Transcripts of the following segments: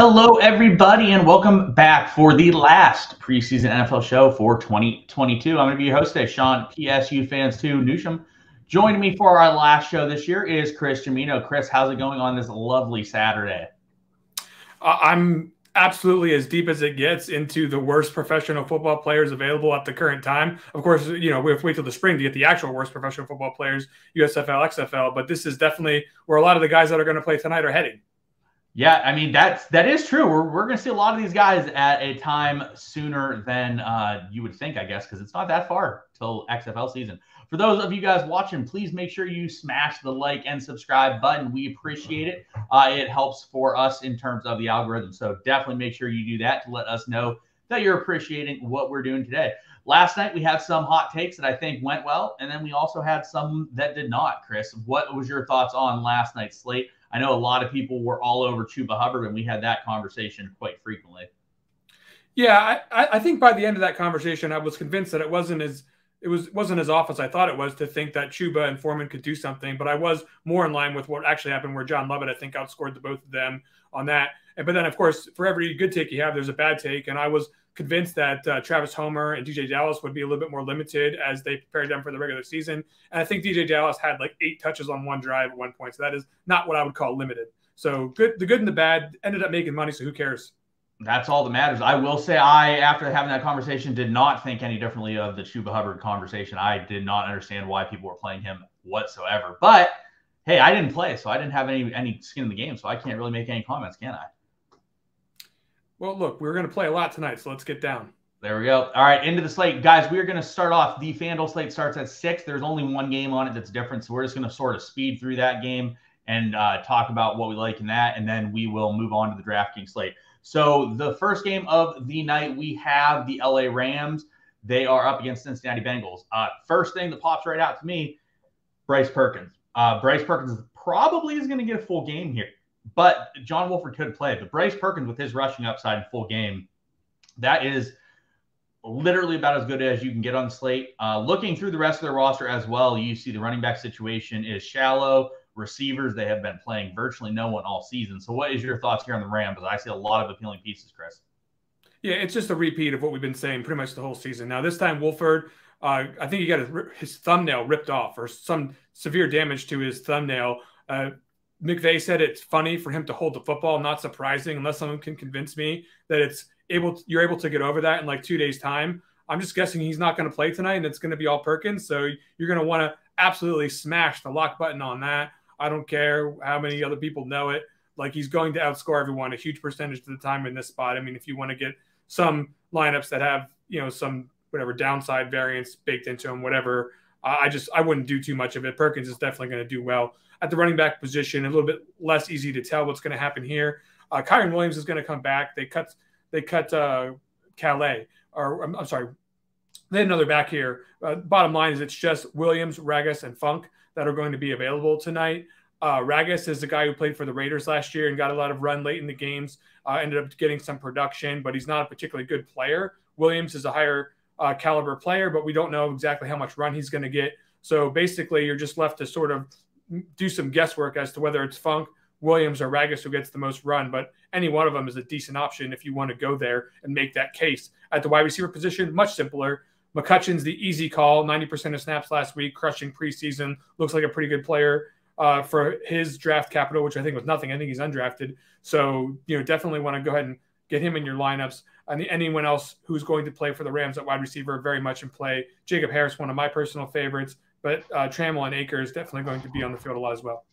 Hello, everybody, and welcome back for the last preseason NFL show for 2022. I'm going to be your host today, Sean, PSU fans too, Newsham. Joining me for our last show this year is Chris Gimino. Chris, how's it going on this lovely Saturday? I'm absolutely as deep as it gets into the worst professional football players available at the current time. Of course, we have to wait till the spring to get the actual worst professional football players, USFL, XFL, but this is definitely where a lot of the guys that are going to play tonight are heading. Yeah, I mean, that is true. We're going to see a lot of these guys at a time sooner than you would think, I guess, because it's not that far till XFL season. For those of you guys watching, please make sure you smash the like and subscribe button. We appreciate it. It helps for us in terms of the algorithm. So definitely make sure you do that to let us know that you're appreciating what we're doing today. Last night, we had some hot takes that I think went well, and then we also had some that did not. Chris, what was your thoughts on last night's slate? I know a lot of people were all over Chuba Hubbard, and we had that conversation quite frequently. Yeah, I think by the end of that conversation, I was convinced that it wasn't as off as I thought it was to think that Chuba and Foreman could do something. But I was more in line with what actually happened, where John Lovett, I think, outscored the both of them on that. But then, of course, for every good take you have, there's a bad take. And I was convinced that Travis Homer and DJ Dallas would be a little bit more limited as they prepared them for the regular season. And I think DJ Dallas had like 8 touches on one drive at one point. So that is not what I would call limited. So the good and the bad ended up making money. So who cares? That's all that matters. I will say after having that conversation, did not think any differently of the Chuba Hubbard conversation. I did not understand why people were playing him whatsoever. But, hey, I didn't play, so I didn't have any skin in the game, so I can't really make any comments, can I? Well, look, we're going to play a lot tonight, so let's get down. There we go. All right, into the slate. Guys, we are going to start off. The FanDuel slate starts at 6. There's only one game on it that's different, so we're just going to sort of speed through that game and talk about what we like in that, and then we will move on to the DraftKings slate. So the first game of the night, we have the LA Rams. They are up against Cincinnati Bengals. First thing that pops right out to me, Bryce Perkins. Bryce Perkins probably is going to get a full game here, but John Wolford could play. But Bryce Perkins with his rushing upside in full game, that is literally about as good as you can get on the slate. Looking through the rest of their roster as well, you see the running back situation is shallow. Receivers, they have been playing virtually no one all season. So what is your thoughts here on the Rams? I see a lot of appealing pieces, Chris. Yeah, it's just a repeat of what we've been saying pretty much the whole season. Now, this time, Wolford, I think he got his thumbnail ripped off or some severe damage to his thumbnail. McVay said it's funny for him to hold the football. Not surprising, unless someone can convince me that you're able to get over that in like 2 days' time. I'm just guessing he's not going to play tonight, and it's going to be all Perkins. So you're going to want to absolutely smash the lock button on that. I don't care how many other people know it. Like, he's going to outscore everyone a huge percentage of the time in this spot. I mean, if you want to get some lineups that have, some whatever downside variance baked into them, whatever, I wouldn't do too much of it. Perkins is definitely going to do well at the running back position. A little bit less easy to tell what's going to happen here. Kyron Williams is going to come back. They cut Calais, or I'm sorry, they had another back here. Bottom line is it's just Williams, Ragas, and Funk that are going to be available tonight. Ragas is the guy who played for the Raiders last year and got a lot of run late in the games, ended up getting some production, but he's not a particularly good player. Williams is a higher caliber player, but we don't know exactly how much run he's going to get. So basically, you're just left to sort of do some guesswork as to whether it's Funk, Williams, or Ragas who gets the most run, but any one of them is a decent option if you want to go there and make that case. At the wide receiver position, much simpler. McCutcheon's the easy call, 90% of snaps last week, crushing preseason. Looks like a pretty good player for his draft capital, which I think was nothing. I think he's undrafted. So, definitely want to go ahead and get him in your lineups. And anyone else who's going to play for the Rams at wide receiver, very much in play. Jacob Harris, one of my personal favorites, but Trammell and Akers definitely going to be on the field a lot as well.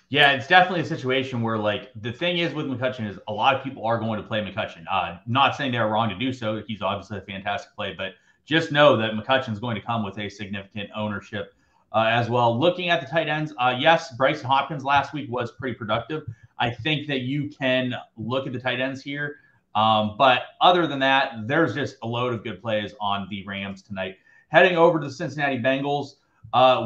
Yeah, it's definitely a situation where, like, the thing is with McCutcheon is a lot of people are going to play McCutcheon. Not saying they're wrong to do so. He's obviously a fantastic play, but just know that McCutcheon's going to come with a significant ownership as well. Looking at the tight ends, yes, Bryson Hopkins last week was pretty productive. I think that you can look at the tight ends here. But other than that, there's just a load of good plays on the Rams tonight. Heading over to the Cincinnati Bengals,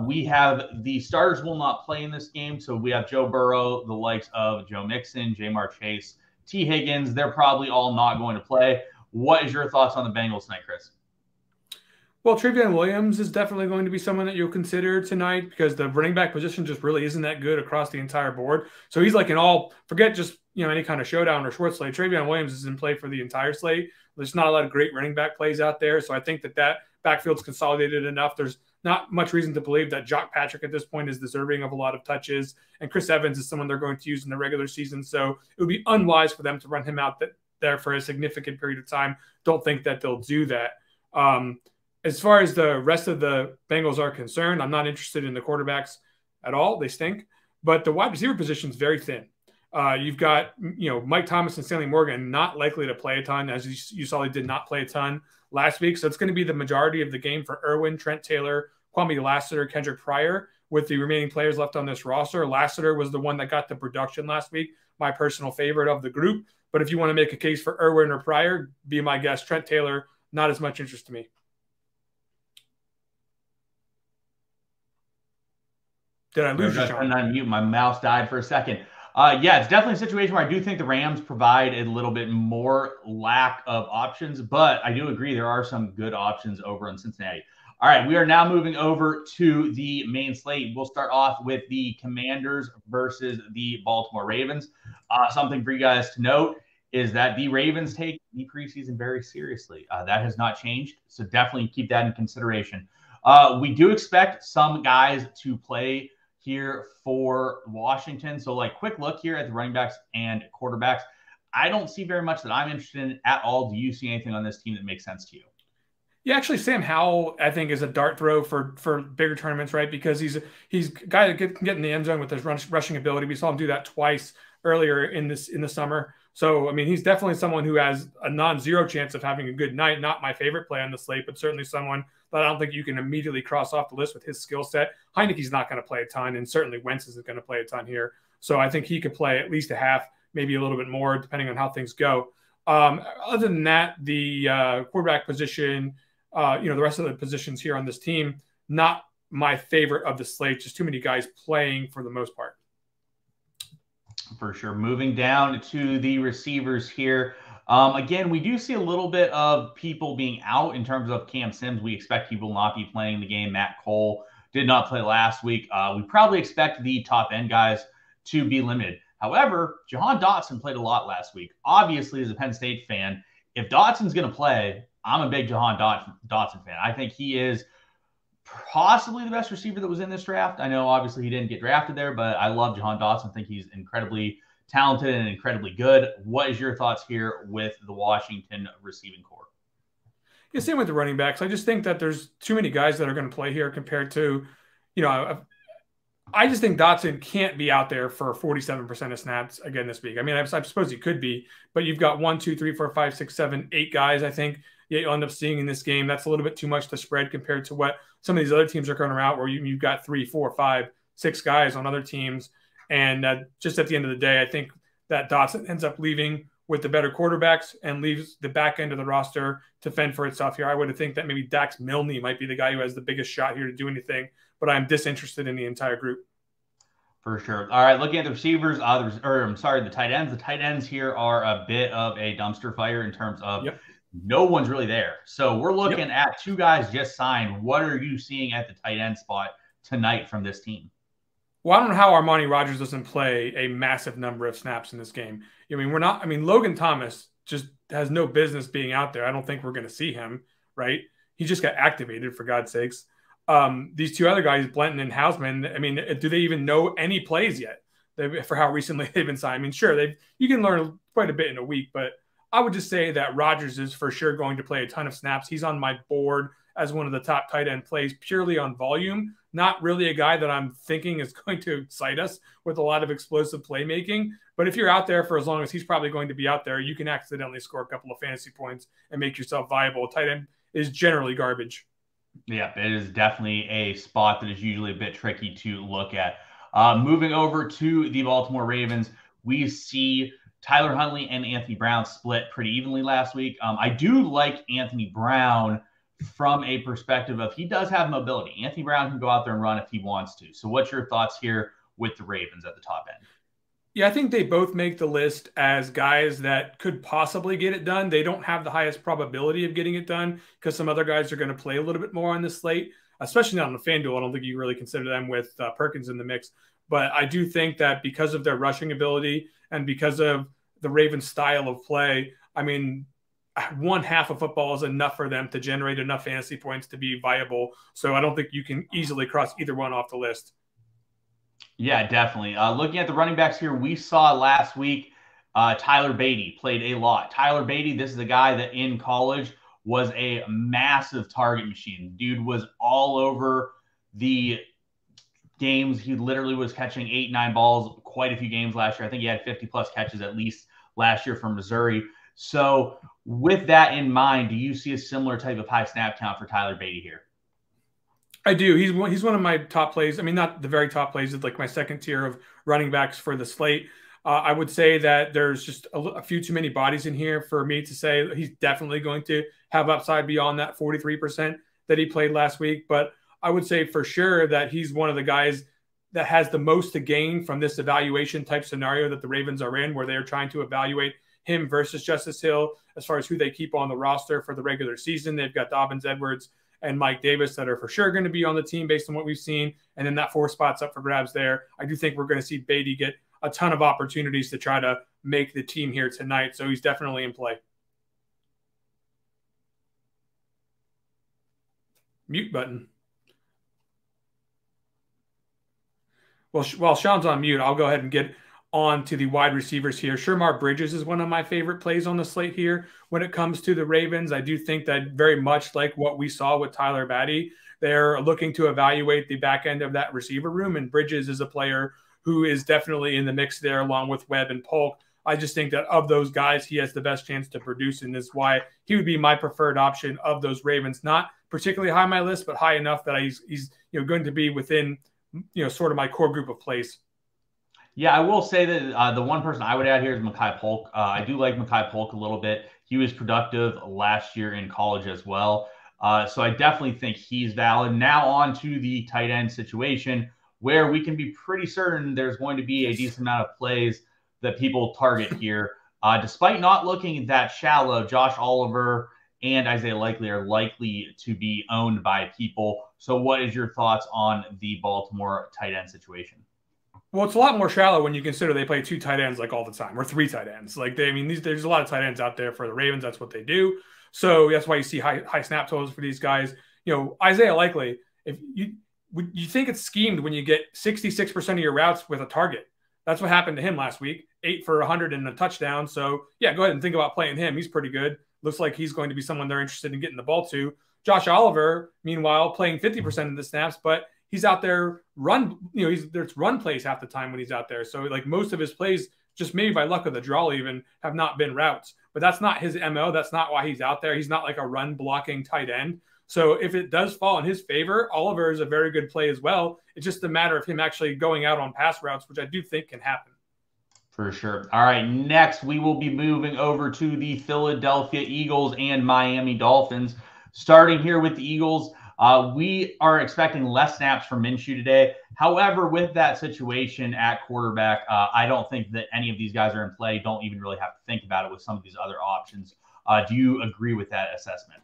we have the starters will not play in this game. So we have Joe Burrow, the likes of Joe Mixon, Jamar Chase, T. Higgins. They're probably all not going to play. What is your thoughts on the Bengals tonight, Chris? Well, Trevion Williams is definitely going to be someone that you'll consider tonight because the running back position just really isn't that good across the entire board. So he's like forget just any kind of showdown or short slate. Travion Williams is in play for the entire slate. There's not a lot of great running back plays out there. So I think that backfield's consolidated enough. There's not much reason to believe that Jock Patrick at this point is deserving of a lot of touches. And Chris Evans is someone they're going to use in the regular season. So it would be unwise for them to run him out there for a significant period of time. Don't think that they'll do that. As far as the rest of the Bengals are concerned, I'm not interested in the quarterbacks at all. They stink. But the wide receiver position is very thin. You've got, Mike Thomas and Stanley Morgan not likely to play a ton. As you saw, they did not play a ton last week. So it's going to be the majority of the game for Irwin, Trent Taylor, Kwame Lassiter, Kendrick Pryor, with the remaining players left on this roster. Lassiter was the one that got the production last week, my personal favorite of the group. But if you want to make a case for Irwin or Pryor, be my guest. Trent Taylor, not as much interest to me. Did I lose you, Sean? On mute. My mouse died for a second. Yeah, it's definitely a situation where I do think the Rams provide a little bit more lack of options, but I do agree there are some good options over in Cincinnati. All right, we are now moving over to the main slate. We'll start off with the Commanders versus the Baltimore Ravens. Something for you guys to note is that the Ravens take the preseason very seriously. That has not changed, so definitely keep that in consideration. We do expect some guys to play here for Washington. So quick look here at the running backs and quarterbacks. I don't see very much that I'm interested in at all. Do you see anything on this team that makes sense to you? Yeah, actually, Sam Howell, I think, is a dart throw for bigger tournaments, right? Because he's a guy that can get in the end zone with his rushing ability. We saw him do that twice earlier in the summer. So, I mean, he's definitely someone who has a non-zero chance of having a good night. Not my favorite play on the slate, but certainly someone that I don't think you can immediately cross off the list with his skill set. Heineke's not going to play a ton, and certainly Wentz isn't going to play a ton here. So I think he could play at least a half, maybe a little bit more, depending on how things go. Other than that, the quarterback position, the rest of the positions here on this team, not my favorite of the slate. Just too many guys playing for the most part. For sure. Moving down to the receivers here. Again, we do see a little bit of people being out in terms of Cam Sims. We expect he will not be playing the game. Matt Cole did not play last week. We probably expect the top end guys to be limited. However, Jahan Dotson played a lot last week. Obviously, as a Penn State fan, if Dotson's going to play, I'm a big Jahan Dotson fan. I think he is possibly the best receiver that was in this draft. I know obviously he didn't get drafted there, but I love Jahan Dotson. I think he's incredibly talented and incredibly good. What is your thoughts here with the Washington receiving core? Yeah, same with the running backs. I just think that there's too many guys that are going to play here compared to, I just think Dotson can't be out there for 47% of snaps again this week. I mean, I suppose he could be, but you've got 1, 2, 3, 4, 5, 6, 7, 8 guys, I think, you'll end up seeing in this game. That's a little bit too much to spread compared to what some of these other teams are going around, where you've got 3, 4, 5, 6 guys on other teams. And just at the end of the day, I think that Dotson ends up leaving with the better quarterbacks and leaves the back end of the roster to fend for itself here. I would think that maybe Dax Milne might be the guy who has the biggest shot here to do anything, but I'm disinterested in the entire group. For sure. All right, looking at the receivers, the tight ends. The tight ends here are a bit of a dumpster fire in terms of no one's really there. So we're looking at 2 guys just signed. What are you seeing at the tight end spot tonight from this team? Well, I don't know how Armani Rogers doesn't play a massive number of snaps in this game. Logan Thomas just has no business being out there. I don't think we're going to see him, right? He just got activated, for God's sakes. These 2 other guys, Blenton and Hausman, do they even know any plays yet for how recently they've been signed? I mean, sure, you can learn quite a bit in a week, but I would just say that Rogers is for sure going to play a ton of snaps. He's on my board as one of the top tight end plays purely on volume. Not really a guy that I'm thinking is going to excite us with a lot of explosive playmaking. But if you're out there for as long as he's probably going to be out there, you can accidentally score a couple of fantasy points and make yourself viable. Tight end is generally garbage. Yeah, it is definitely a spot that is usually a bit tricky to look at. Moving over to the Baltimore Ravens, we see Tyler Huntley and Anthony Brown split pretty evenly last week. I do like Anthony Brown from a perspective of he does have mobility. Anthony Brown can go out there and run if he wants to. So what's your thoughts here with the Ravens at the top end? Yeah, I think they both make the list as guys that could possibly get it done. They don't have the highest probability of getting it done because some other guys are going to play a little bit more on the slate, especially not on the FanDuel. I don't think you really consider them with Perkins in the mix. But I do think that because of their rushing ability and because of the Ravens' style of play, I mean, one half of football is enough for them to generate enough fantasy points to be viable. So I don't think you can easily cross either one off the list. Yeah, definitely. Looking at the running backs here, we saw last week Tyler Beatty played a lot. Tyler Beatty, this is a guy that in college was a massive target machine. Dude was all over the games. He literally was catching 8-9 balls quite a few games last year. I think he had 50+ catches at least last year from Missouri. So with that in mind, do you see a similar type of high snap count for Tyler Beatty here? I do. He's one of my top plays. I mean, not the very top plays. It's like my second tier of running backs for the slate. I would say that there's just a few too many bodies in here for me to say he's definitely going to have upside beyond that 43% that he played last week. But I would say for sure that he's one of the guys that has the most to gain from this evaluation type scenario that the Ravens are in, where they're trying to evaluate him versus Justice Hill as far as who they keep on the roster for the regular season. They've got Dobbins, Edwards, and Mike Davis that are for sure going to be on the team based on what we've seen. And then that 4 spots up for grabs there. I do think we're going to see Beatty get a ton of opportunities to try to make the team here tonight. So he's definitely in play. Mute button. Well, while Sean's on mute, I'll go ahead and get on to the wide receivers here. Shermar Bridges is one of my favorite plays on the slate here. When it comes to the Ravens, I do think that very much like what we saw with Tyler Beatty, they're looking to evaluate the back end of that receiver room, and Bridges is a player who is definitely in the mix there along with Webb and Polk. I just think that of those guys, he has the best chance to produce, and is why he would be my preferred option of those Ravens. Not particularly high on my list, but high enough that he's going to be within sort of my core group of plays. Yeah, I will say that the one person I would add here is Mekhi Polk. I do like Mekhi Polk a little bit. He was productive last year in college as well. So I definitely think he's valid. Now on to the tight end situation, where we can be pretty certain there's going to be a decent amount of plays that people target here. Despite not looking that shallow, Josh Oliver and Isaiah Likely are likely to be owned by people. So what is your thoughts on the Baltimore tight end situation? Well, it's a lot more shallow when you consider they play 2 tight ends like all the time, or 3 tight ends. Like there's a lot of tight ends out there for the Ravens. That's what they do. So that's why you see high snap totals for these guys. Isaiah Likely, if you think it's schemed when you get 66% of your routes with a target. That's what happened to him last week. 8 for 100 and a touchdown. So yeah, go ahead and think about playing him. He's pretty good. Looks like he's going to be someone they're interested in getting the ball to. Josh Oliver, meanwhile, playing 50% of the snaps, but he's out there there's run plays half the time when he's out there. So like most of his plays, just maybe by luck of the draw even, have not been routes. But that's not his MO. That's not why he's out there. He's not like a run blocking tight end. So if it does fall in his favor, Oliver is a very good play as well. It's just a matter of him actually going out on pass routes, which I do think can happen. For sure. All right, next we will be moving over to the Philadelphia Eagles and Miami Dolphins. Starting here with the Eagles, we are expecting less snaps from Minshew today. However, with that situation at quarterback, I don't think that any of these guys are in play. Don't even really have to think about it with some of these other options. Do you agree with that assessment?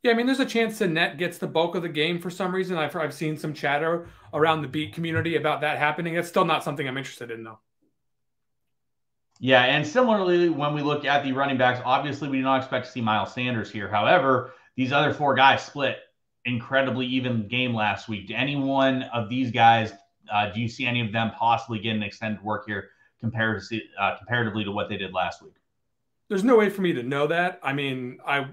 Yeah, I mean, there's a chance Sinet gets the bulk of the game for some reason. I've seen some chatter around the beat community about that happening. It's still not something I'm interested in, though. Yeah, and similarly, when we look at the running backs, obviously we do not expect to see Miles Sanders here. However, these other 4 guys split incredibly even game last week. Do any one of these guys, do you see any of them possibly getting extended work here comparatively to what they did last week? There's no way for me to know that. I mean, I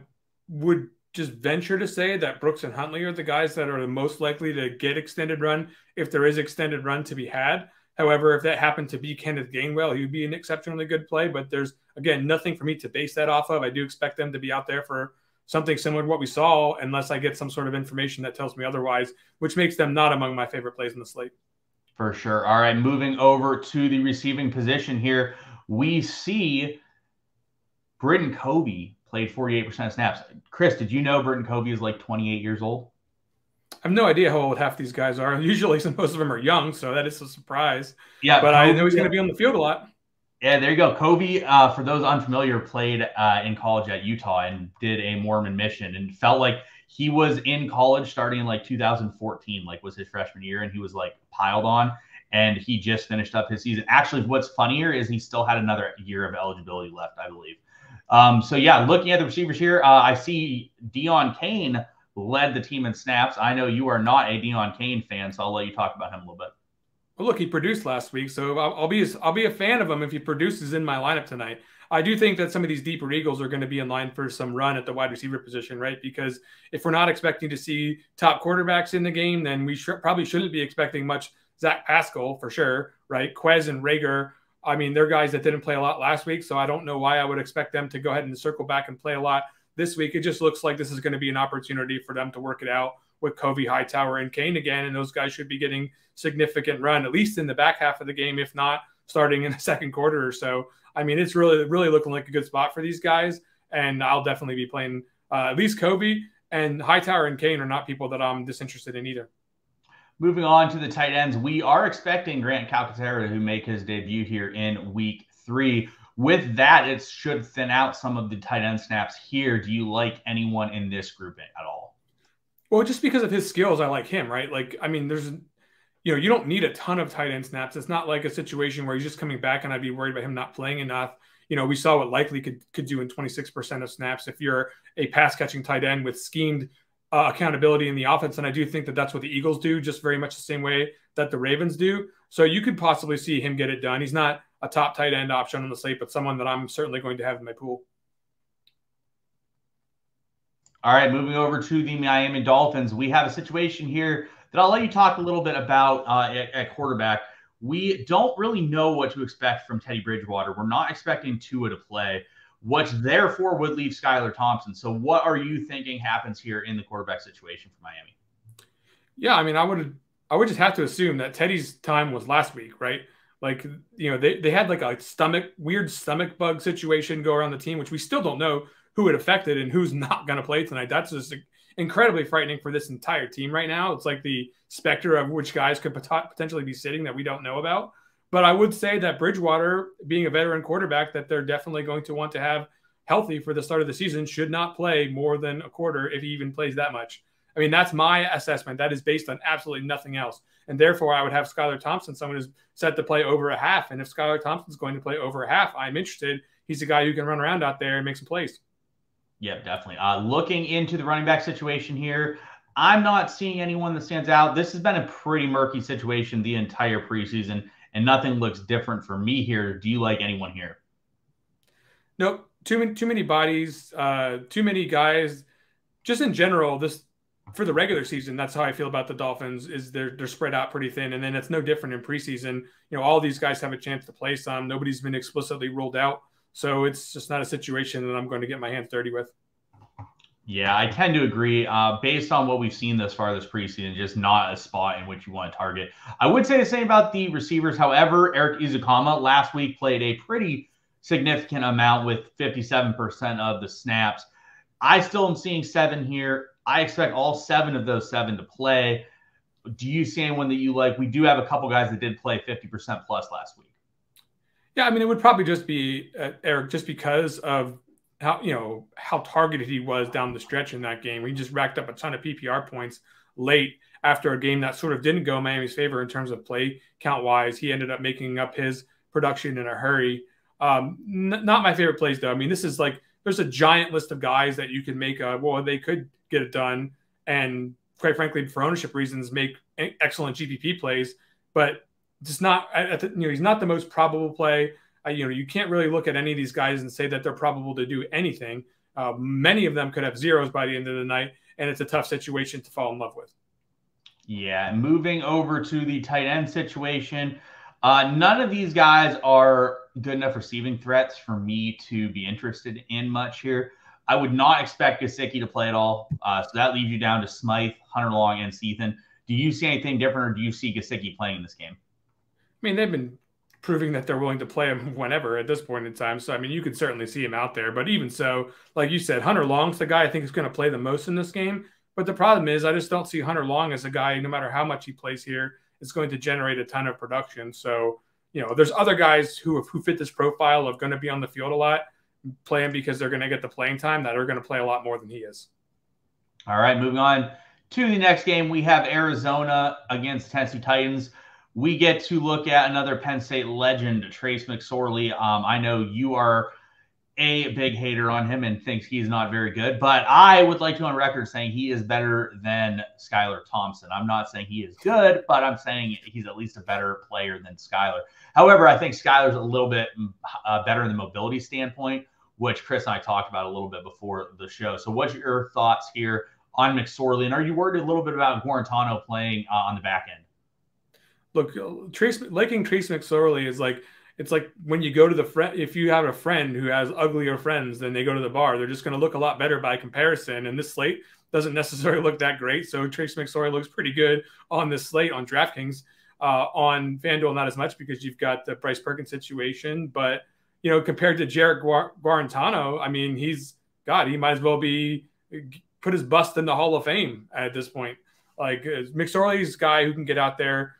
would just venture to say that Brooks and Huntley are the guys that are the most likely to get extended run if there is extended run to be had. However, if that happened to be Kenneth Gainwell, he would be an exceptionally good play. But there's, again, nothing for me to base that off of. I do expect them to be out there for something similar to what we saw, unless I get some sort of information that tells me otherwise, which makes them not among my favorite plays in the slate. For sure. All right, moving over to the receiving position here, we see Britton Covey played 48% of snaps. Chris, did you know Britton Covey is like 28 years old? I have no idea how old half these guys are. Usually most of them are young, so that is a surprise. Yeah, but Covey, I know he's going to be on the field a lot. Yeah, there you go. Covey, for those unfamiliar, played in college at Utah and did a Mormon mission, and felt like he was in college starting in like 2014, like was his freshman year, and he was like piled on. and he just finished up his season. Actually, what's funnier is he still had another year of eligibility left, I believe. So yeah, looking at the receivers here, I see Deon Cain led the team in snaps. I know you are not a Deon Cain fan, so I'll let you talk about him a little bit. Well, look, he produced last week, so I'll be a fan of him if he produces in my lineup tonight. I do think that some of these deeper Eagles are going to be in line for some run at the wide receiver position, right? Because if we're not expecting to see top quarterbacks in the game, then we probably shouldn't be expecting much Zach Pascal for sure, right? Quez and Rager, I mean, they're guys that didn't play a lot last week, so I don't know why I would expect them to go ahead and circle back and play a lot this week. It just looks like this is going to be an opportunity for them to work it out with Covey, Hightower, and Kane again, and those guys should be getting significant run, at least in the back half of the game, if not starting in the second quarter or so. I mean, it's really looking like a good spot for these guys, and I'll definitely be playing at least Covey, and Hightower and Kane are not people that I'm disinterested in either. Moving on to the tight ends, we are expecting Grant Calcaterra to make his debut here in week 3. With that, it should thin out some of the tight end snaps here. Do you like anyone in this grouping at all? Well, just because of his skills, I like him, right? Like, I mean, you don't need a ton of tight end snaps. It's not like a situation where he's just coming back and I'd be worried about him not playing enough. We saw what Likely could do in 26% of snaps if you're a pass catching tight end with schemed accountability in the offense. And I do think that that's what the Eagles do, just very much the same way that the Ravens do. So you could possibly see him get it done. He's not a top tight end option on the slate, but someone that I'm certainly going to have in my pool. All right, moving over to the Miami Dolphins. We have a situation here that I'll let you talk a little bit about at quarterback. We don't really know what to expect from Teddy Bridgewater. We're not expecting Tua to play, which therefore would leave Skylar Thompson. So what are you thinking happens here in the quarterback situation for Miami? Yeah, I mean, I would just have to assume that Teddy's time was last week, right? Like, they had like a weird stomach bug situation go around the team, which we still don't know who it affected and who's not going to play tonight. That's just incredibly frightening for this entire team right now. It's like the specter of which guys could potentially be sitting that we don't know about. But I would say that Bridgewater, being a veteran quarterback that they're definitely going to want to have healthy for the start of the season, should not play more than a quarter if he even plays that much. I mean, that's my assessment. That is based on absolutely nothing else. And therefore, I would have Skylar Thompson, someone who's set to play over a half. And if Skylar Thompson's going to play over a half, I'm interested. He's a guy who can run around out there and make some plays. Yeah, definitely. Looking into the running back situation here, I'm not seeing anyone that stands out. This has been a pretty murky situation the entire preseason, and nothing looks different for me here. Do you like anyone here? Nope. Too many bodies, too many guys. Just in general, for the regular season, that's how I feel about the Dolphins. Is they're spread out pretty thin, and then it's no different in preseason. All these guys have a chance to play some. Nobody's been explicitly ruled out, so it's just not a situation that I'm going to get my hands dirty with. Yeah, I tend to agree. Based on what we've seen thus far this preseason, just not a spot in which you want to target. I would say the same about the receivers. However, Eric Izukama last week played a pretty significant amount with 57% of the snaps. I still am seeing 7 here. I expect all 7 of those 7 to play. Do you see anyone that you like? We do have a couple guys that did play 50% plus last week. Yeah, I mean, it would probably just be Eric, just because of how targeted he was down the stretch in that game. He just racked up a ton of PPR points late after a game that sort of didn't go Miami's favor in terms of play count wise. He ended up making up his production in a hurry. Not my favorite plays though. I mean, this is like, there's a giant list of guys that you can make they could get it done. And quite frankly, for ownership reasons, make excellent GPP plays, but just not, he's not the most probable play. You can't really look at any of these guys and say that they're probable to do anything. Many of them could have zeros by the end of the night, and it's a tough situation to fall in love with. Yeah, moving over to the tight end situation, none of these guys are good enough receiving threats for me to be interested in much here. I would not expect Gesicki to play at all, so that leaves you down to Smythe, Hunter Long, and Seathan. Do you see anything different, or do you see Gesicki playing in this game? I mean, they've been proving that they're willing to play him whenever at this point in time. So, I mean, you could certainly see him out there. But even so, like you said, Hunter Long's the guy I think is going to play the most in this game. But the problem is I just don't see Hunter Long as a guy, no matter how much he plays here, is going to generate a ton of production. So, there's other guys who fit this profile of going to be on the field a lot, playing because they're going to get the playing time, that are going to play a lot more than he is. All right, moving on to the next game. We have Arizona against Tennessee Titans. we get to look at another Penn State legend, Trace McSorley. I know you are a big hater on him and thinks he's not very good, but I would like to on record saying he is better than Skylar Thompson. I'm not saying he is good, but I'm saying he's at least a better player than Skylar. However, I think Skylar's a little bit better in the mobility standpoint, which Chris and I talked about a little bit before the show. So what's your thoughts here on McSorley? And are you worried a little bit about Guarantano playing on the back end? Look, liking Trace McSorley is like, it's like when you go to the friend, if you have a friend who has uglier friends, then they go to the bar, they're just going to look a lot better by comparison. And this slate doesn't necessarily look that great. So Trace McSorley looks pretty good on this slate on DraftKings. On FanDuel, not as much because you've got the Bryce Perkins situation. But, you know, compared to Jarrett Guarantano, I mean, he might as well be put his bust in the Hall of Fame at this point. Like McSorley's a guy who can get out there,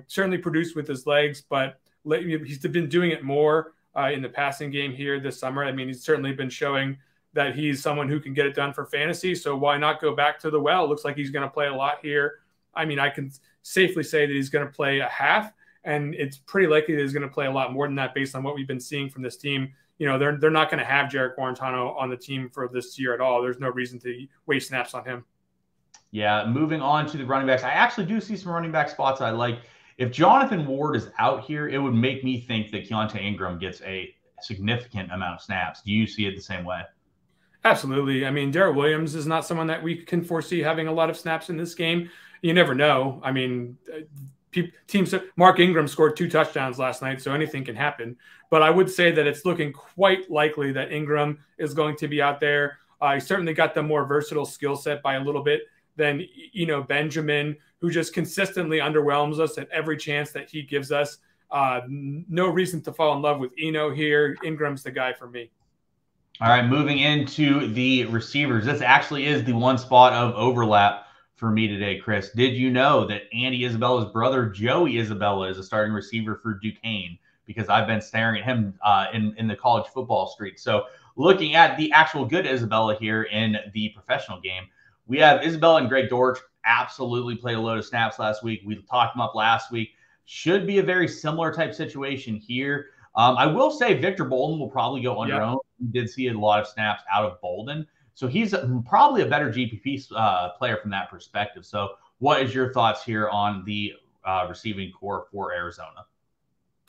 certainly produce with his legs, but he's been doing it more in the passing game here this summer. I mean, he's certainly been showing that he's someone who can get it done for fantasy. So why not go back to the well? It looks like he's going to play a lot here. I mean, I can safely say that he's going to play a half, and it's pretty likely that he's going to play a lot more than that based on what we've been seeing from this team. You know, they're not going to have Jarrett Guarantano on the team for this year at all. There's no reason to waste snaps on him. Yeah, moving on to the running backs. I actually do see some running back spots I like. If Jonathan Ward is out here, it would make me think that Keontae Ingram gets a significant amount of snaps. Do you see it the same way? Absolutely. I mean, Darrell Williams is not someone that we can foresee having a lot of snaps in this game. You never know. I mean, Mark Ingram scored 2 touchdowns last night, so anything can happen. But I would say that it's looking quite likely that Ingram is going to be out there. He certainly got the more versatile skill set by a little bit than Benjamin, who just consistently underwhelms us at every chance that he gives us. No reason to fall in love with Eno here. Ingram's the guy for me. All right, moving into the receivers. This actually is the one spot of overlap for me today, Chris. Did you know that Andy Isabella's brother, Joey Isabella, is a starting receiver for Duquesne? Because I've been staring at him in the college football streak. So looking at the actual good Isabella here in the professional game, we have Isabella and Greg Dortch absolutely played a load of snaps last week. We talked him up last week. Should be a very similar type situation here. I will say Victor Bolden will probably go under own. We did see a lot of snaps out of Bolden. So he's probably a better GPP player from that perspective. So what is your thoughts here on the receiving core for Arizona?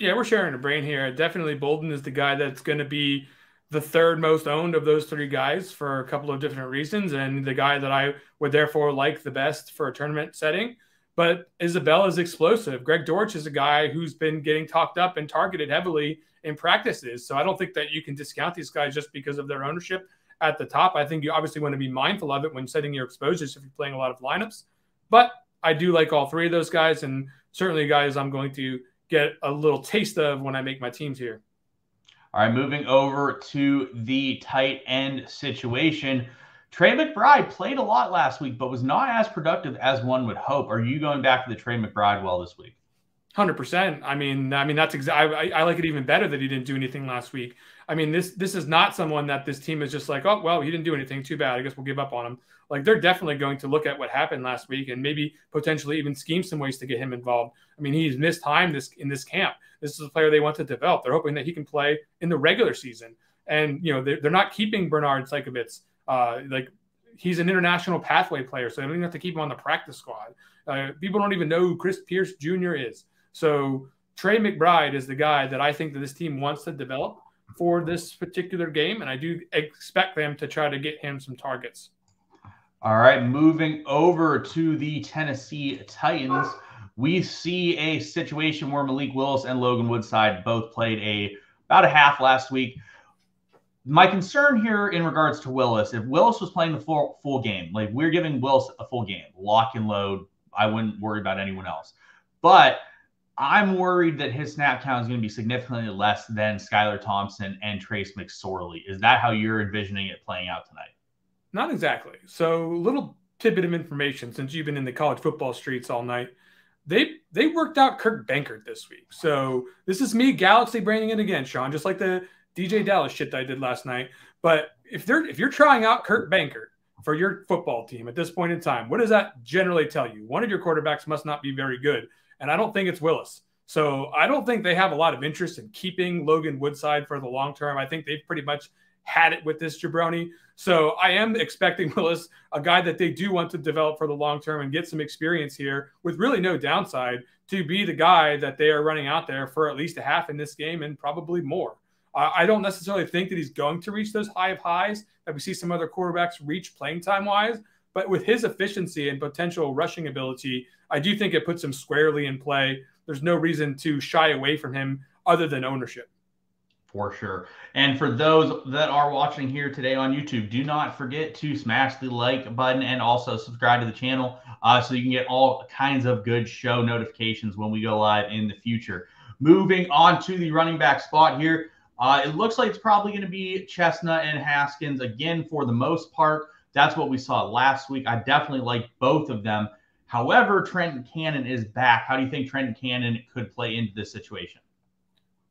Yeah, we're sharing a brain here. Definitely Bolden is the guy that's going to be the third most owned of those 3 guys for a couple of different reasons, and the guy that I would therefore like the best for a tournament setting. But Isabella is explosive. Greg Dortch is a guy who's been getting talked up and targeted heavily in practices. So I don't think that you can discount these guys just because of their ownership at the top. I think you obviously want to be mindful of it when setting your exposures if you're playing a lot of lineups. But I do like all 3 of those guys, and certainly guys I'm going to get a little taste of when I make my teams here. All right, moving over to the tight end situation. Trey McBride played a lot last week, but was not as productive as one would hope. Are you going back to the Trey McBride well this week? 100%. I mean, that's exactly. I like it even better that he didn't do anything last week. I mean, this is not someone that this team is just like, oh, well, he didn't do anything. Too bad. I guess we'll give up on him. Like, they're definitely going to look at what happened last week and maybe potentially even scheme some ways to get him involved. I mean, he's missed time in this camp. This is a player they want to develop. They're hoping that he can play in the regular season. And, they're not keeping Bernard Seikovits. Like, he's an international pathway player, so they don't even have to keep him on the practice squad. People don't even know who Chris Pierce Jr. is. So Trey McBride is the guy that I think that this team wants to develop for this particular game, and I do expect them to try to get him some targets. All right, moving over to the Tennessee Titans, we see a situation where Malik Willis and Logan Woodside both played about a half last week. My concern here in regards to Willis, if Willis was playing the full game, like we're giving Willis a full game, lock and load, I wouldn't worry about anyone else. But I'm worried that his snap count is going to be significantly less than Skylar Thompson and Trace McSorley. Is that how you're envisioning it playing out tonight? Not exactly. So, little tidbit of information since you've been in the college football streets all night. They worked out Kurt Benkert this week. So this is me galaxy braining it again, Sean, just like the DJ Dallas shit that I did last night. But if you're trying out Kurt Benkert for your football team at this point in time, what does that generally tell you? One of your quarterbacks must not be very good. and I don't think it's Willis. So I don't think they have a lot of interest in keeping Logan Woodside for the long term. I think they've pretty much had it with this jabroni. So I am expecting Willis, a guy that they do want to develop for the long term and get some experience here with really no downside, to be the guy that they are running out there for at least a half in this game and probably more. I don't necessarily think that he's going to reach those high of highs that we see some other quarterbacks reach playing time wise, but with his efficiency and potential rushing ability, I do think it puts him squarely in play. There's no reason to shy away from him other than ownership. For sure. And for those that are watching here today on YouTube, do not forget to smash the like button and also subscribe to the channel so you can get all kinds of good show notifications when we go live in the future. Moving on to the running back spot here. It looks like it's probably going to be Chestnut and Haskins again for the most part. That's what we saw last week. I definitely like both of them. However, Trenton Cannon is back. How do you think Trenton Cannon could play into this situation?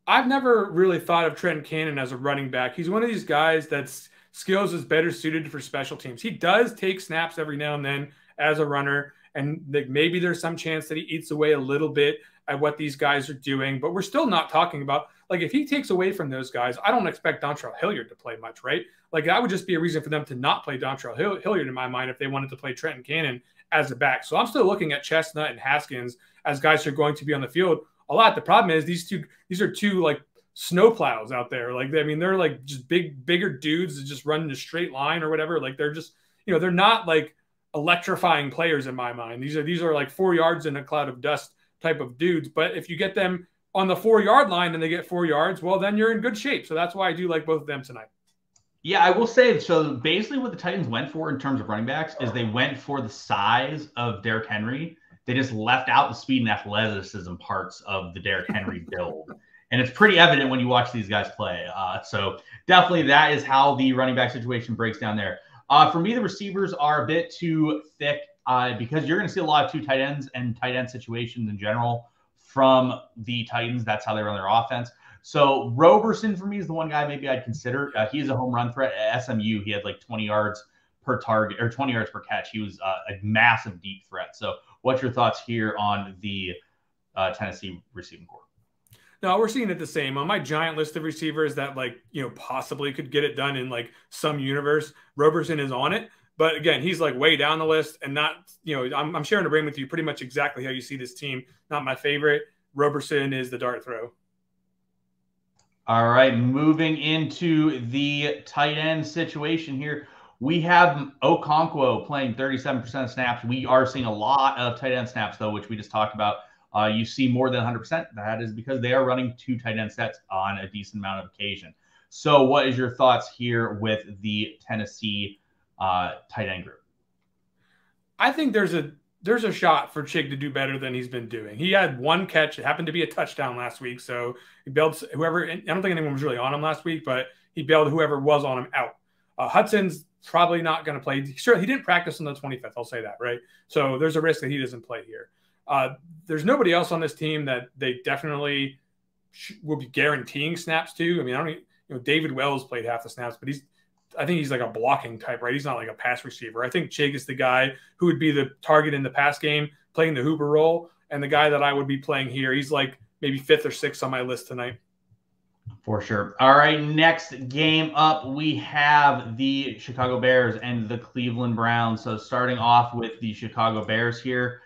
I've never really thought of Trenton Cannon as a running back. He's one of these guys that's skills is better suited for special teams. He does take snaps every now and then as a runner, and maybe there's some chance that he eats away a little bit at what these guys are doing, but we're still not talking about, like, if he takes away from those guys, I don't expect Dontrell Hilliard to play much, right? Like, that would just be a reason for them to not play Dontrell Hilliard in my mind if they wanted to play Trenton Cannon as a back. So I'm still looking at Chestnut and Haskins as guys who are going to be on the field a lot. The problem is these are two like snowplows out there. Like, I mean, they're like just bigger dudes that just run in a straight line or whatever. Like, they're just, they're not like electrifying players in my mind. These are like 4 yards in a cloud of dust type of dudes. But if you get them on the 4-yard line and they get 4 yards, well, then you're in good shape. So that's why I do like both of them tonight. Yeah, I will say, so basically what the Titans went for in terms of running backs is they went for the size of Derrick Henry. They just left out the speed and athleticism parts of the Derrick Henry build. And it's pretty evident when you watch these guys play. So definitely that is how the running back situation breaks down there. For me, the receivers are a bit too thick because you're going to see a lot of 2 tight ends and tight end situations in general from the Titans. That's how they run their offense. So Roberson for me is the one guy maybe I'd consider. He's a home run threat at SMU. He had like 20 yards per target or 20 yards per catch. He was a massive deep threat. So what's your thoughts here on the Tennessee receiving corps? No, we're seeing it the same. On my giant list of receivers that possibly could get it done in like some universe, Roberson is on it. But again, he's like way down the list and not, I'm sharing a brain with you pretty much exactly how you see this team. Not my favorite. Roberson is the dart throw. All right, moving into the tight end situation here. We have Okonkwo playing 37% of snaps. We are seeing a lot of tight end snaps, though, which we just talked about. You see more than 100%. That is because they are running 2 tight end sets on a decent amount of occasion. So what is your thoughts here with the Tennessee tight end group? I think there's a shot for Chig to do better than he's been doing. He had 1 catch. It happened to be a touchdown last week. So he bailed whoever – I don't think anyone was really on him last week, but he bailed whoever was on him out. Hudson's probably not going to play. Sure, he didn't practice on the 25th. I'll say that, right? So there's a risk that he doesn't play here. There's nobody else on this team that they definitely will be guaranteeing snaps to. I mean, I don't – David Wells played half the snaps, but I think he's like a blocking type, right? He's not like a pass receiver. I think Chig is the guy who would be the target in the pass game, playing the Hooper role, and the guy that I would be playing here. He's like maybe 5th or 6th on my list tonight. For sure. All right, next game up, we have the Chicago Bears and the Cleveland Browns. So starting off with the Chicago Bears here,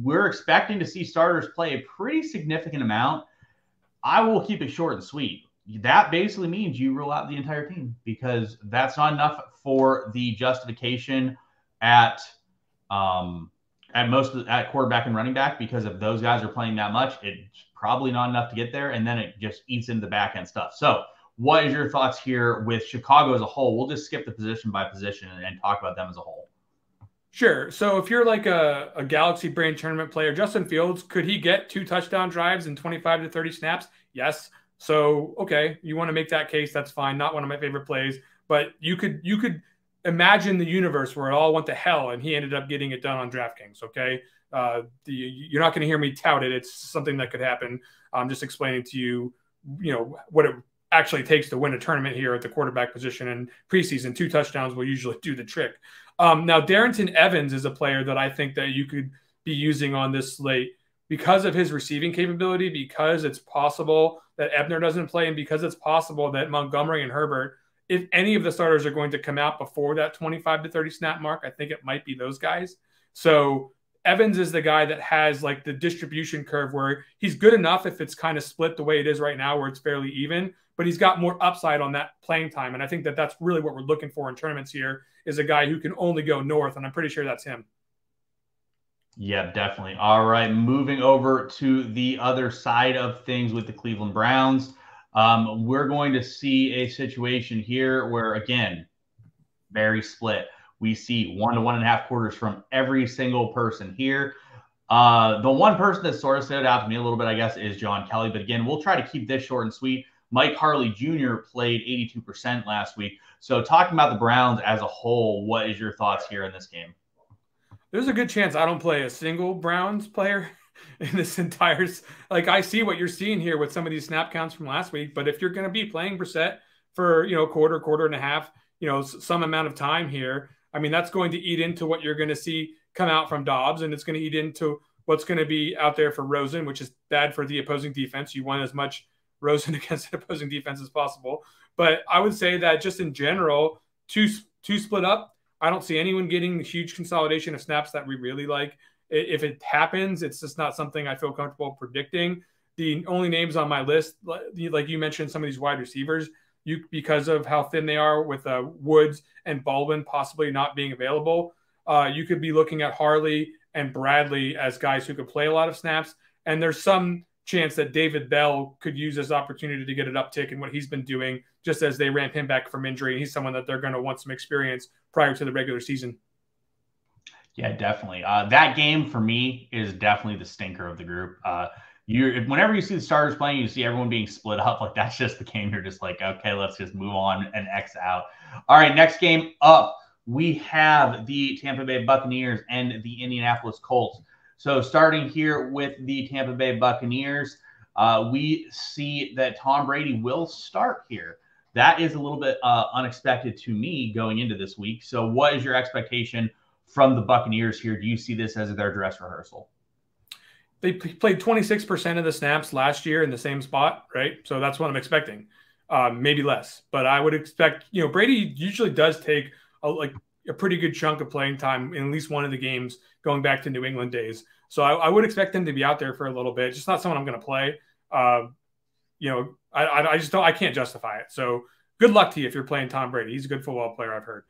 we're expecting to see starters play a pretty significant amount. I will keep it short and sweet. That basically means you rule out the entire team because that's not enough for the justification at quarterback and running back, because if those guys are playing that much, it's probably not enough to get there, and then it just eats into the back end stuff. So what is your thoughts here with Chicago as a whole? We'll just skip the position by position and talk about them as a whole. Sure. So if you're like a Galaxy Brain tournament player, Justin Fields, could he get 2 touchdown drives in 25 to 30 snaps? Yes. So, okay, you want to make that case, that's fine. Not one of my favorite plays, but you could imagine the universe where it all went to hell and he ended up getting it done on DraftKings, okay? You're not going to hear me tout it. It's something that could happen. I'm just explaining to you, what it actually takes to win a tournament here at the quarterback position. And preseason, 2 touchdowns will usually do the trick. Now, Darrington Evans is a player that I think that you could be using on this slate. because of his receiving capability, because it's possible that Ebner doesn't play, and because it's possible that Montgomery and Herbert, if any of the starters are going to come out before that 25 to 30 snap mark, I think it might be those guys. So Evans is the guy that has like the distribution curve where he's good enough if it's kind of split the way it is right now, where it's fairly even, but he's got more upside on that playing time. And I think that that's really what we're looking for in tournaments here, is a guy who can only go north. And I'm pretty sure that's him. Yeah, definitely. All right, moving over to the other side of things with the Cleveland Browns. We're going to see a situation here where, again, very split. We see 1 to 1.5 quarters from every single person here. The one person that sort of stood out to me a little bit, I guess, is John Kelly. But again, we'll try to keep this short and sweet. Mike Harley Jr. played 82% last week. So talking about the Browns as a whole, what is your thoughts here in this game? There's a good chance I don't play a single Browns player in this entire – like, I see what you're seeing here with some of these snap counts from last week, but if you're going to be playing Brissett for, quarter and a half, some amount of time here, I mean, that's going to eat into what you're going to see come out from Dobbs, and it's going to eat into what's going to be out there for Rosen, which is bad for the opposing defense. You want as much Rosen against the opposing defense as possible. But I would say that just in general, two split up, I don't see anyone getting the huge consolidation of snaps that we really like. If it happens, it's just not something I feel comfortable predicting. The only names on my list, like you mentioned, some of these wide receivers, because of how thin they are with Woods and Baldwin possibly not being available, you could be looking at Harley and Bradley as guys who could play a lot of snaps. And there's some chance that David Bell could use this opportunity to get an uptick in what he's been doing just as they ramp him back from injury. And he's someone that they're going to want some experience prior to the regular season. Yeah, definitely. That game for me is definitely the stinker of the group. Whenever you see the starters playing, you see everyone being split up. Like, that's just the game. You're just like, okay, let's just move on and X out. All right, next game up, we have the Tampa Bay Buccaneers and the Indianapolis Colts. So starting here with the Tampa Bay Buccaneers, we see that Tom Brady will start here. That is a little bit unexpected to me going into this week. So what is your expectation from the Buccaneers here? Do you see this as their dress rehearsal? They played 26% of the snaps last year in the same spot, right? So that's what I'm expecting. Maybe less, but I would expect, Brady usually does take a pretty good chunk of playing time in at least one of the games going back to New England days. So I would expect him to be out there for a little bit. Just not someone I'm going to play. I just don't, I can't justify it. So good luck to you if you're playing Tom Brady. He's a good football player, I've heard.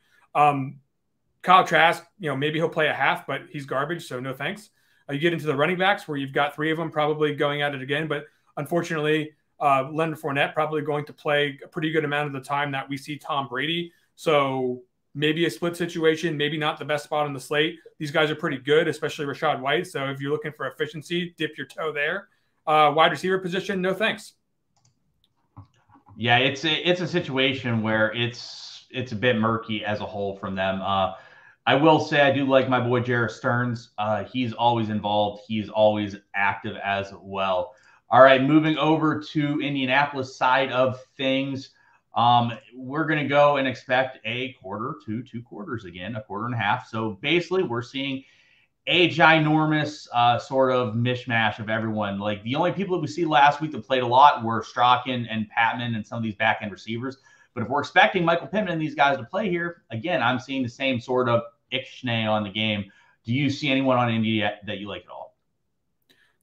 Kyle Trask, maybe he'll play a half, but he's garbage. So no thanks. You get into the running backs where you've got 3 of them probably going at it again. But unfortunately, Leonard Fournette probably going to play a pretty good amount of the time that we see Tom Brady. So maybe a split situation, maybe not the best spot on the slate. These guys are pretty good, especially Rachaad White. So if you're looking for efficiency, dip your toe there. Wide receiver position, no thanks. Yeah, it's a situation where it's a bit murky as a whole from them. I will say I do like my boy Jarrett Stearns. He's always involved. He's always active as well. All right, moving over to Indianapolis side of things. We're going to go and expect a quarter to 2 quarters again, a quarter and a half. So basically we're seeing a ginormous sort of mishmash of everyone. Like, the only people that we see last week that played a lot were Strachan and Patman and some of these back-end receivers. But if we're expecting Michael Pittman and these guys to play here, again, I'm seeing the same sort of ixnay on the game. Do you see anyone on Indy that you like at all?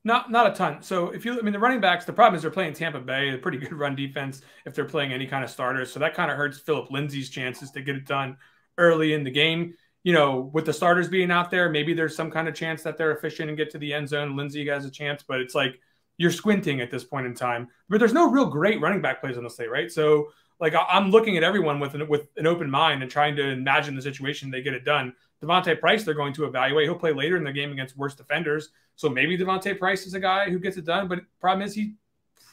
Not a ton. So the running backs, the problem is they're playing Tampa Bay, a pretty good run defense if they're playing any kind of starters. So that kind of hurts Phillip Lindsay's chances to get it done early in the game. With the starters being out there, maybe there's some kind of chance that they're efficient and get to the end zone. Lindsay has a chance, but it's like you're squinting at this point in time. But there's no real great running back plays on the slate, right? So like I'm looking at everyone with an open mind and trying to imagine the situation they get it done. Devontae Price, they're going to evaluate. He'll play later in the game against worse defenders. So maybe Devontae Price is a guy who gets it done, but the problem is he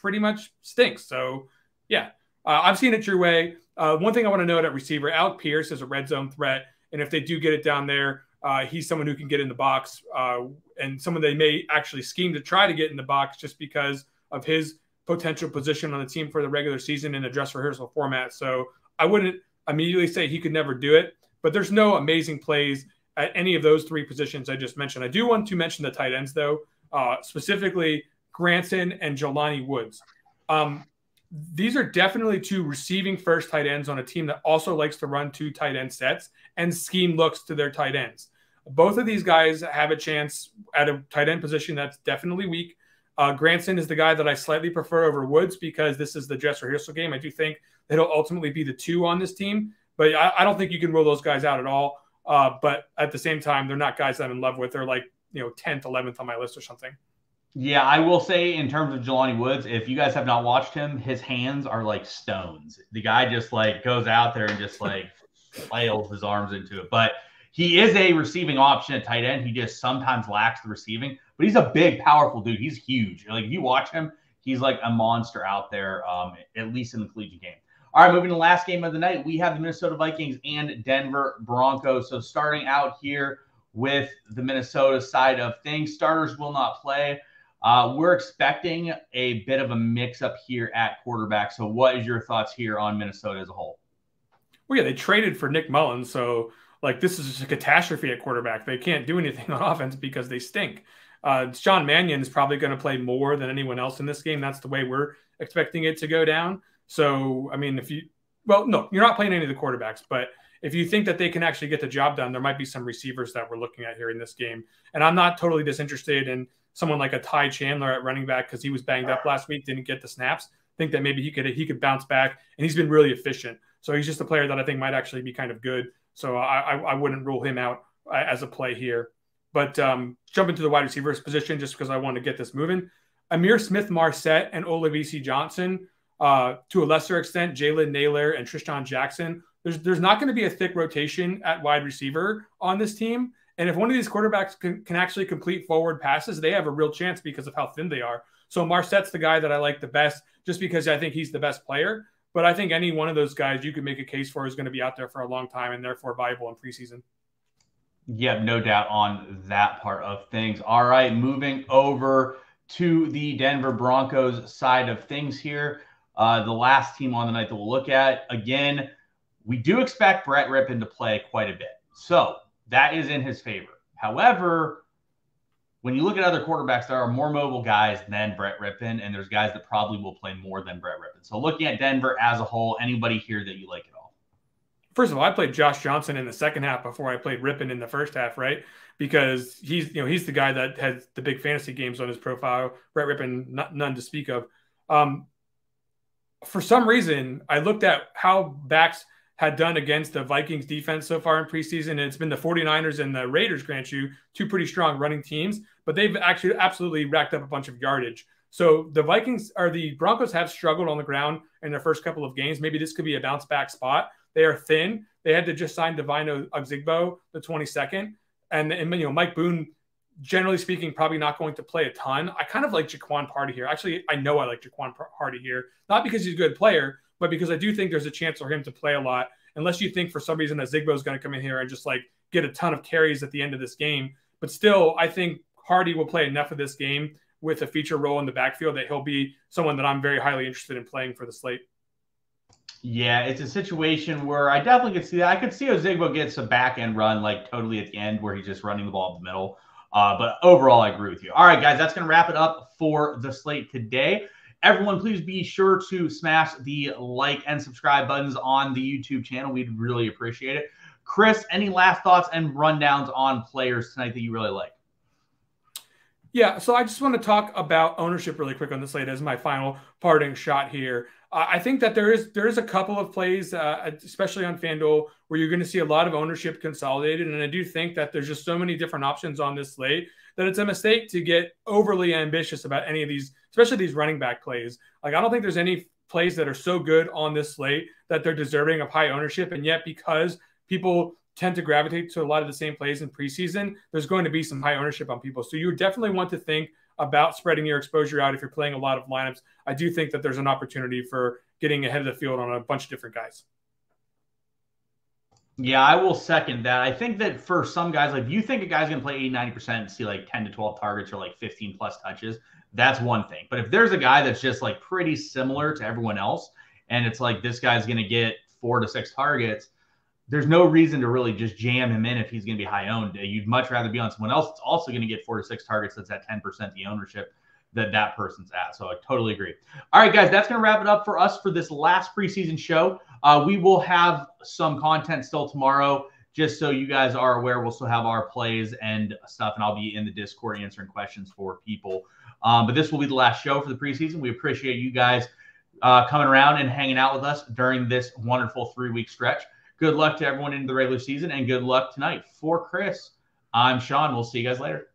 pretty much stinks. So yeah, I've seen it your way. One thing I want to note at receiver, Alec Pierce is a red zone threat. And if they do get it down there, he's someone who can get in the box and someone they may actually scheme to try to get in the box just because of his potential position on the team for the regular season in a dress rehearsal format. So I wouldn't immediately say he could never do it, but there's no amazing plays at any of those 3 positions I just mentioned. I do want to mention the tight ends, though. specifically Granson and Jelani Woods. These are definitely two receiving first tight ends on a team that also likes to run 2 tight end sets and scheme looks to their tight ends. Both of these guys have a chance at a tight end position that's definitely weak. Granson is the guy that I slightly prefer over Woods because this is the dress rehearsal game. I do think that he'll ultimately be the 2 on this team, but I don't think you can rule those guys out at all. But at the same time, they're not guys that I'm in love with. They're like, 10th, 11th on my list or something. Yeah, I will say in terms of Jelani Woods, if you guys have not watched him, his hands are like stones. The guy just like goes out there and just like flails his arms into it. But he is a receiving option at tight end. He just sometimes lacks the receiving. But he's a big, powerful dude. He's huge. Like if you watch him, he's like a monster out there, at least in the collegiate game. All right, moving to the last game of the night, we have the Minnesota Vikings and Denver Broncos. So starting out here with the Minnesota side of things, starters will not play. We're expecting a bit of a mix-up here at quarterback. So what is your thoughts here on Minnesota as a whole? Well, yeah, they traded for Nick Mullins. So, this is just a catastrophe at quarterback. They can't do anything on offense because they stink. Sean Mannion is probably going to play more than anyone else in this game. That's the way we're expecting it to go down. So, I mean, no, you're not playing any of the quarterbacks, but if you think that they can actually get the job done, there might be some receivers that we're looking at here in this game. And I'm not totally disinterested in someone like a Ty Chandler at running back because he was banged up last week, didn't get the snaps. I think that maybe he could bounce back, and he's been really efficient. So he's just a player that I think might actually be kind of good. So I wouldn't rule him out as a play here. But jump into the wide receivers position just because I want to get this moving. Amir Smith-Marset and Olabisi Johnson, to a lesser extent, Jalen Naylor and Tristan Jackson. There's not going to be a thick rotation at wide receiver on this team. And if one of these quarterbacks can actually complete forward passes, they have a real chance because of how thin they are. So Marsette's the guy that I like the best just because I think he's the best player. But I think any one of those guys you could make a case for is going to be out there for a long time and therefore viable in preseason. Yeah, no doubt on that part of things. All right, moving over to the Denver Broncos side of things here. The last team on the night that we'll look at. Again, we do expect Brett Rypien to play quite a bit. So that is in his favor. However, when you look at other quarterbacks, there are more mobile guys than Brett Rypien, and there's guys that probably will play more than Brett Rypien. So looking at Denver as a whole, anybody here that you like at all? First of all, I played Josh Johnson in the second half before I played Rypien in the first half, right? Because he's the guy that has the big fantasy games on his profile. Brett Rypien, none to speak of. For some reason, I looked at how backs had done against the Vikings defense so far in preseason. And it's been the 49ers and the Raiders, grant you, 2 pretty strong running teams, but they've actually absolutely racked up a bunch of yardage. So the Broncos have struggled on the ground in their first couple of games. Maybe this could be a bounce back spot. They are thin. They had to just sign Divine Ozigbo the 22nd. And Mike Boone, generally speaking, probably not going to play a ton. I kind of like Jaquan Party here. Actually, I know I like Jaquan Party here, not because he's a good player, but because I do think there's a chance for him to play a lot, unless you think for some reason that Zigbo is going to come in here and just get a ton of carries at the end of this game. But still, I think Hardy will play enough of this game with a feature role in the backfield that he'll be someone that I'm very highly interested in playing for the slate. Yeah, it's a situation where I definitely could see that. I could see Ozigbo gets a back end run totally at the end where he's just running the ball in the middle. But overall, I agree with you. All right, guys, that's going to wrap it up for the slate today. Everyone, please be sure to smash the like and subscribe buttons on the YouTube channel. We'd really appreciate it. Chris, any last thoughts and rundowns on players tonight that you really like? Yeah, so I just want to talk about ownership really quick on the slate as my final parting shot here. I think that there is a couple of plays, especially on FanDuel, where you're going to see a lot of ownership consolidated. And I do think that there's just so many different options on this slate that it's a mistake to get overly ambitious about any of these, especially these running back plays. I don't think there's any plays that are so good on this slate that they're deserving of high ownership. And yet, because people tend to gravitate to a lot of the same plays in preseason, there's going to be some high ownership on people. So you definitely want to think about spreading your exposure out if you're playing a lot of lineups. I do think that there's an opportunity for getting ahead of the field on a bunch of different guys. Yeah, I will second that. I think that for some guys, if you think a guy's going to play 80-90% and see 10 to 12 targets or 15 plus touches, that's one thing. But if there's a guy that's just pretty similar to everyone else, and it's this guy's going to get 4 to 6 targets, there's no reason to really just jam him in if he's going to be high owned. You'd much rather be on someone else that's also going to get 4 to 6 targets that's at 10% the ownership that person's at. So I totally agree. All right, guys, that's going to wrap it up for us for this last preseason show. We will have some content still tomorrow, just so you guys are aware. We'll still have our plays and stuff, and I'll be in the Discord answering questions for people. But this will be the last show for the preseason. We appreciate you guys coming around and hanging out with us during this wonderful 3-week stretch. Good luck to everyone into the regular season, and good luck tonight. For Chris, I'm Sean. We'll see you guys later.